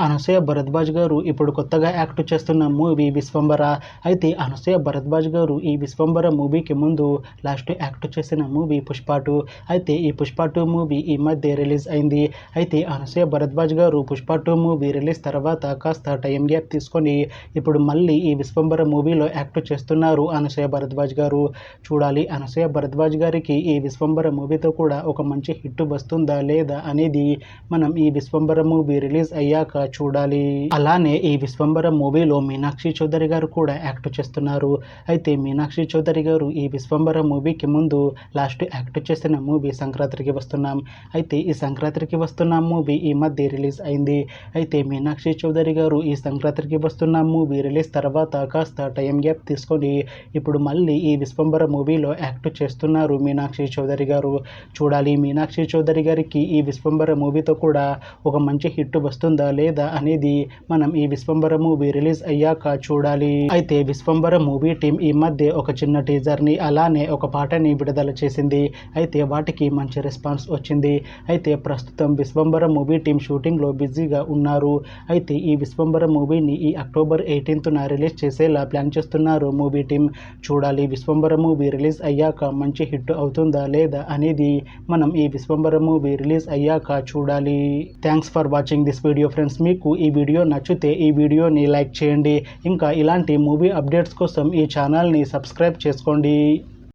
అనసూయ భరద్వాజ్ గారు ఇప్పుడు కొత్తగా యాక్ట్ చేస్తున్న మూవీ విశ్వంబర. అయితే అనసూయ భరద్వాజ్ గారు ఈ విశ్వంబర మూవీకి ముందు లాస్ట్ యాక్ట్ చేసిన మూవీ పుష్ప 2. అయితే ఈ పుష్ప 2 మూవీ ఈ మధ్య రిలీజ్ అయింది. అయితే అనసూయ భరద్వాజ్ గారు పుష్ప 2 మూవీ రిలీజ్ తర్వాత కాస్త టైం గ్యాప్ తీసుకొని ఇప్పుడు మళ్ళీ ఈ విశ్వంబర మూవీలో యాక్ట్ చేస్తున్నారు అనసూయ భరద్వాజ్ గారు. చూడాలి అనసూయ భరద్వాజ్ గారికి ఈ విశ్వంబర మూవీతో కూడా ఒక మంచి హిట్ వస్తుందా లేదా అనేది మనం ఈ విశ్వంబర మూవీ రిలీజ్ అయ్యాక చూడాలి. అలానే ఈ విశ్వంబర మూవీలో మీనాక్షి చౌదరి గారు కూడా యాక్ట్ చేస్తున్నారు. అయితే మీనాక్షి చౌదరి గారు ఈ విశ్వంబర మూవీకి ముందు లాస్ట్ యాక్ట్ చేసిన మూవీ సంక్రాంతికి వస్తున్నాం. అయితే ఈ సంక్రాంతికి వస్తున్న మూవీ ఈ మధ్య రిలీజ్ అయింది. అయితే మీనాక్షి చౌదరి గారు ఈ సంక్రాంతికి వస్తున్న మూవీ రిలీజ్ తర్వాత కాస్త టైం గ్యాప్ తీసుకొని ఇప్పుడు మళ్ళీ ఈ విశ్వంబర మూవీలో యాక్ట్ చేస్తున్నారు మీనాక్షి చౌదరి గారు. చూడాలి మీనాక్షి చౌదరి గారికి ఈ విశ్వంబర మూవీతో కూడా ఒక మంచి హిట్ వస్తుందా లేదా అనేది మనం ఈ విశ్వంబర మూవీ రిలీజ్ అయ్యాక చూడాలి. అయితే విశ్వంబర మూవీ టీం ఈ మధ్య ఒక చిన్న టీజర్ ని అలానే ఒక పాటని విడుదల చేసింది. అయితే వాటికి మంచి రెస్పాన్స్ వచ్చింది. అయితే ప్రస్తుతం విశ్వంబర మూవీ టీం షూటింగ్ లో బిజీగా ఉన్నారు. అయితే ఈ విశ్వంబర మూవీని ఈ అక్టోబర్ 18న రిలీజ్ చేసేలా ప్లాన్ చేస్తున్నారు మూవీ టీం. చూడాలి విశ్వంబర మూవీ రిలీజ్ అయ్యాక మంచి హిట్ అవుతుందా లేదా అనేది మనం ఈ విశ్వంబర మూవీ రిలీజ్ అయ్యాక చూడాలి. Thanks for watching this video friends. మీకు ఈ వీడియో నచ్చితే ఈ వీడియోని లైక్ చేయండి. ఇంకా ఇలాంటి మూవీ అప్డేట్స్ కోసం ఈ ఛానల్ని సబ్స్క్రైబ్ చేసుకోండి.